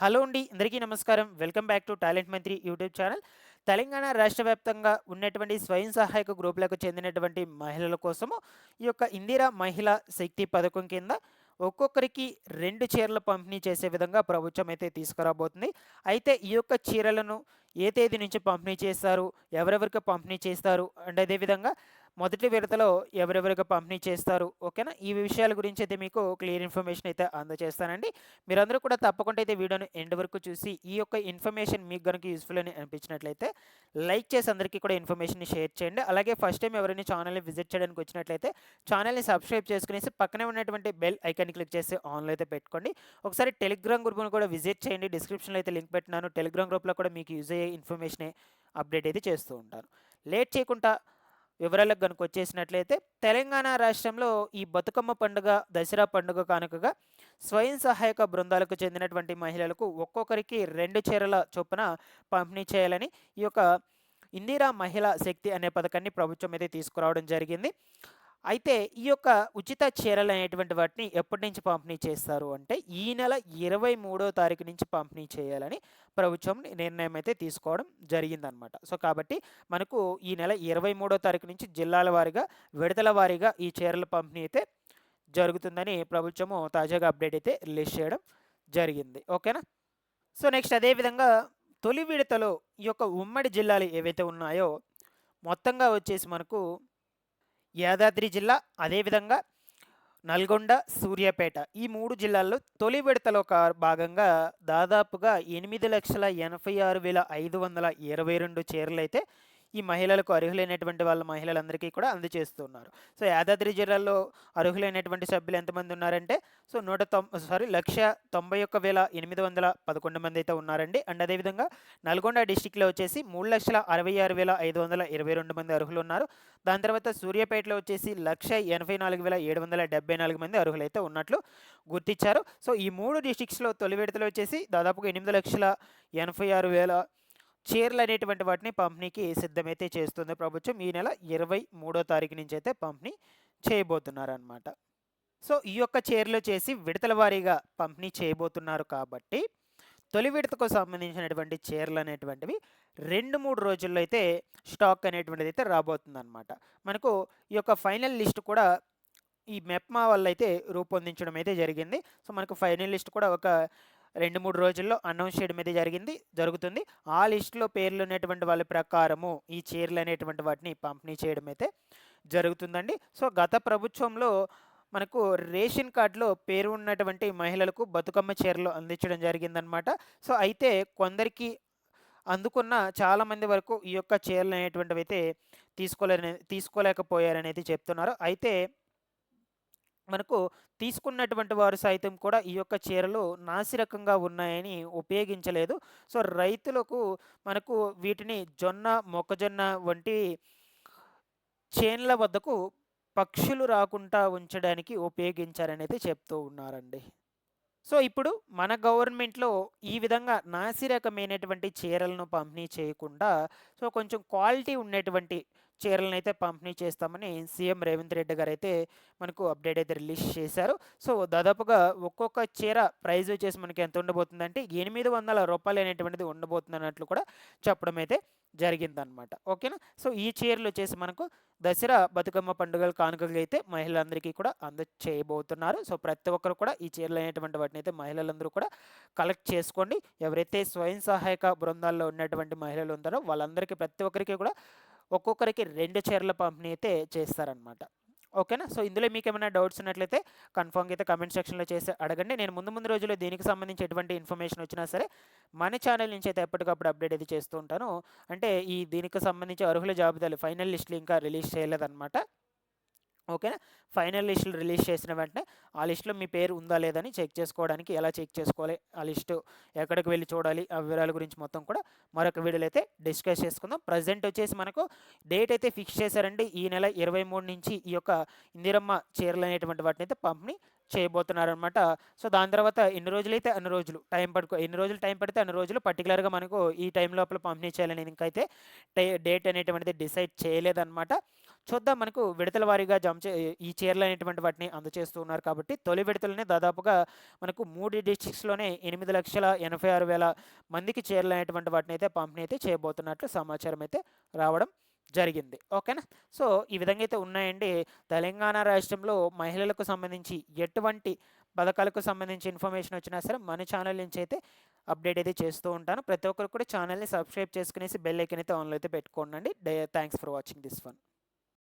Hello అండి. అందరికీ నమస్కారం. వెల్కమ్ బ్యాక్ టు టాలెంట్ మంత్రి యూట్యూబ్ ఛానల్. తెలంగాణ రాష్ట్ర వ్యాప్తంగా ఉన్నటువంటి స్వయం సహాయక గ్రూపులకు చెందినటువంటి మహిళల కోసము ఈ యొక్క ఇందిరా మహిళా శక్తి పథకం కింద ఒక్కొక్కరికి 2 చీరలు పంపిణీ చేసే విధంగా ప్రభుత్వం అయితే తీసుకురాబోతుంది. అయితే ఈ యొక్క చీరలను ఏ తేదీ నుంచి పంపిణీ చేస్తారు? ఎవరెవరికి పంపిణీ చేస్తారు? అండ్ అదేవిధంగా మొదటి విడతలో ఎవరెవరికి పంపిణీ చేస్తారు? ఓకేనా? ఈ విషయాల గురించి అయితే మీకు క్లియర్ ఇన్ఫర్మేషన్ అయితే అందజేస్తానండి. మీరందరూ కూడా తప్పకుండా అయితే వీడియోని ఎండ్ వరకు చూసి ఈ యొక్క ఇన్ఫర్మేషన్ మీకు గనుక యూస్ఫుల్ అని అనిపించినట్లయితే లైక్ చేసి అందరికీ కూడా ఇన్ఫర్మేషన్‌ని షేర్ చేయండి. అలాగే ఫస్ట్ టైం ఎవరైనా ఛానల్‌ని విజిట్ చేయడానికి వచ్చినట్లయితే ఛానల్‌ని సబ్స్క్రైబ్ చేసుకునేసి పక్కనే ఉన్నటువంటి బెల్ ఐకాన్‌ని క్లిక్ చేసి ఆన్‌లో అయితే పెట్టుకోండి. ఒకసారి టెలిగ్రామ్ గ్రూప్‌ని కూడా విజిట్ చేయండి. డిస్క్రిప్షన్‌లో అయితే లింక్ పెట్టినాను. టెలిగ్రామ్ గ్రూప్‌లో కూడా మీకు యూజ్ అయ్యే ఇన్ఫర్మేషనే అప్డేట్ అయితే చేస్తూ ఉంటాను. లేట్ చేయకుండా వివరాలకు గనుక వచ్చేసినట్లయితే తెలంగాణ రాష్ట్రంలో ఈ బతుకమ్మ పండుగ, దసరా పండుగ కానుకగా స్వయం సహాయక బృందాలకు చెందినటువంటి మహిళలకు ఒక్కొక్కరికి 2 చీరల చొప్పున పంపిణీ చేయాలని ఈ యొక్క ఇందిరా మహిళా శక్తి అనే పథకాన్ని ప్రభుత్వం అయితే తీసుకురావడం జరిగింది. అయితే ఈ యొక్క ఉచిత చీరలు అనేటువంటి వాటిని ఎప్పటి నుంచి పంపిణీ చేస్తారు అంటే ఈ నెల 23వ తారీఖు నుంచి పంపిణీ చేయాలని ప్రభుత్వం నిర్ణయం అయితే తీసుకోవడం జరిగిందనమాట. సో కాబట్టి మనకు ఈ నెల 23వ తారీఖు నుంచి జిల్లాల వారీగా, విడతల వారీగా ఈ చీరల పంపిణీ అయితే జరుగుతుందని ప్రభుత్వము తాజాగా అప్డేట్ అయితే రిలీజ్ చేయడం జరిగింది. ఓకేనా? సో నెక్స్ట్ అదే విధంగా తొలి విడతలో ఈ యొక్క ఉమ్మడి జిల్లాలు ఏవైతే ఉన్నాయో మొత్తంగా వచ్చేసి మనకు యాదాద్రి జిల్లా, అదేవిధంగా నల్గొండ, సూర్యాపేట ఈ 3 జిల్లాల్లో తొలి విడతలో భాగంగా దాదాపుగా 8,86,522 చీరలైతే ఈ మహిళలకు అర్హులైనటువంటి వాళ్ళ మహిళలందరికీ కూడా అందజేస్తున్నారు. సో, యాదాద్రి జిల్లాలో అర్హులైనటువంటి సభ్యులు ఎంతమంది ఉన్నారంటే సో, 191,811 మంది అయితే ఉన్నారండి. అండ్ అదేవిధంగా నల్గొండ డిస్ట్రిక్ట్‌లో వచ్చేసి 3,66,522 మంది అర్హులున్నారు. దాని తర్వాత సూర్యాపేటలో వచ్చేసి 1,84,774 మంది అర్హులైతే ఉన్నట్లు గుర్తించారు. సో, ఈ 3 డిస్ట్రిక్ట్స్‌లో తొలి విడతలో వచ్చేసి దాదాపుగా 8,86,000 చీరలనేటువంటి వాటిని పంపిణీకి సిద్ధమైతే చేస్తుంది ప్రభుత్వం. ఈ నెల 23వ తారీఖు నుంచి అయితే పంపిణీ చేయబోతున్నారనమాట. సో, ఈ యొక్క చీరలొచ్చేసి విడతల వారీగా పంపిణీ చేయబోతున్నారు కాబట్టి, తొలి విడతకు సంబంధించినటువంటి చీరలనేటువంటివి 2, 3 రోజుల్లో అయితే స్టాక్ అనేటువంటిదైతే రాబోతుందనమాట. మనకు ఈ యొక్క ఫైనల్ లిస్ట్ కూడా ఈ మెప్మా వాళ్ళైతే రూపొందించడం అయితే జరిగింది. సో, మనకు ఫైనల్ లిస్ట్ కూడా ఒక 2, 3 రోజుల్లో అనౌన్స్ చేయడం అయితే జరుగుతుంది. ఆ లిస్ట్‌లో పేర్లున్నటువంటి వాళ్ళ ప్రకారము ఈ చీరలనేటువంటి వాటిని పంపిణీ చేయడం అయితే జరుగుతుందండి. సో, గత ప్రభుత్వంలో మనకు రేషన్ కార్డ్‌లో పేరు ఉన్నటువంటి మహిళలకు బతుకమ్మ చీరలు అందించడం జరిగిందనమాట. సో, అయితే కొందరికి అందుకున్న చాలామంది వరకు ఈ యొక్క చీరలనేటువంటివైతే తీసుకోలేకపోయారనైతే చెప్తున్నారు. అయితే మనకు తీసుకున్నటువంటి వారు సైతం కూడా ఈ యొక్క చీరలు నాసిరకంగా ఉన్నాయని ఉపయోగించలేదు. సో, రైతులకు మనకు వీటిని జొన్న, మొక్కజొన్న వంటి చేన్ల వద్దకు పక్షులు రాకుండా ఉంచడానికి ఉపయోగించారనైతే చెప్తూ ఉన్నారండి. సో, ఇప్పుడు మన గవర్నమెంట్‌లో ఈ విధంగా నాసిరకమైనటువంటి చీరలను పంపిణీ చేయకుండా, సో, కొంచెం క్వాలిటీ ఉన్నటువంటి చీరలనైతే పంపిణీ చేస్తామని సీఎం రేవంత్ రెడ్డి గారైతే మనకు అప్డేట్ అయితే రిలీజ్ చేశారు. సో, దాదాపుగా ఒక్కొక్క చీర ప్రైస్ వచ్చేసి మనకి ఎంత ఉండబోతుందంటే రూ. 800 అనేటువంటిది ఉండబోతుందన్నట్లు కూడా చెప్పడం అయితే జరిగిందనమాట. ఓకేనా? సో, ఈ చీరలొచ్చేసి మనకు దసరా, బతుకమ్మ పండుగల కానుకగా అయితే మహిళలందరికీ కూడా అందచేయబోతున్నారు. సో, ప్రతి ఒక్కరు కూడా ఈ చీరలనేటువంటి వాటినైతే మహిళలందరూ కూడా కలెక్ట్ చేసుకోండి. ఎవరైతే స్వయం సహాయక బృందాల్లో ఉన్నటువంటి మహిళలు ఉంటారో వాళ్ళందరికీ ప్రతి ఒక్కరికి కూడా ఒక్కొక్కరికి 2 చీరల పంపిణీ అయితే చేస్తారనమాట. ఓకేనా? సో, ఇందులో మీకేమైనా డౌట్స్ ఉన్నట్లయితే కన్ఫర్మ్‌గా అయితే కామెంట్ సెక్షన్‌లో చేసి అడగండి. నేను ముందు ముందు రోజుల్లో దీనికి సంబంధించి ఎటువంటి ఇన్ఫర్మేషన్ వచ్చినా సరే మన ఛానల్ నుంచి అయితే ఎప్పటికప్పుడు అప్డేట్ అయితే చేస్తూ ఉంటాను. అంటే దీనికి సంబంధించి అర్హుల జాబితాలు ఫైనల్ లిస్టులు ఇంకా రిలీజ్ చేయలేదనమాట. ఓకేనా? ఫైనల్ లిస్టులు రిలీజ్ చేసిన వెంటనే ఆ లిస్ట్‌లో మీ పేరు ఉందా లేదా అని చెక్ చేసుకోవడానికి ఎలా చెక్ చేసుకోవాలి? ఆ లిస్టు ఎక్కడికి వెళ్లి చూడాలి? ఆ వివరాల గురించి మొత్తం కూడా మరొక వీడియోలో అయితే డిస్కస్ చేసుకుందాం. ప్రెజెంట్ వచ్చేసి మనకు డేట్ అయితే ఫిక్స్ చేశారండి. ఈ నెల 23 నుంచి ఈ యొక్క ఇందిరమ్మ చీరలనేటువంటి వాటినైతే పంపిణీ చేయబోతున్నారనమాట. సో, దాని తర్వాత ఎన్ని రోజులైతే అన్ని రోజులు ఎన్ని రోజులు టైం పడితే అన్ని రోజులు పర్టిక్యులర్‌గా మనకు ఈ టైం లోపల పంపిణీ చేయాలనేది ఇంకైతే డేట్ అనేటువంటిది డిసైడ్ చేయలేదనమాట. చూద్దాం మనకు విడతల వారీగా ఈ చీరలు అనేటువంటి వాటిని అందజేస్తూ ఉన్నారు కాబట్టి తొలి విడతలనే దాదాపుగా మనకు 3 డిస్ట్రిక్ట్స్‌లోనే 8,86,000 మందికి చీరలు అనేటువంటి వాటిని అయితే పంపిణీ అయితే చేయబోతున్నట్లు సమాచారం అయితే రావడం జరిగింది. ఓకేనా? సో, ఈ విధంగా అయితే ఉన్నాయండి. తెలంగాణ రాష్ట్రంలో మహిళలకు సంబంధించి ఎటువంటి పథకాలకు సంబంధించి ఇన్ఫర్మేషన్ వచ్చినా సరే మన ఛానల్ నుంచి అయితే అప్డేట్ అయితే చేస్తూ ఉంటాను. ప్రతి ఒక్కరు కూడా ఛానల్‌ని సబ్స్క్రైబ్ చేసుకునేసి బెల్ ఐకాన్ అయితే ఆన్‌లో అయితే పెట్టుకోండి. Thanks for watching this one.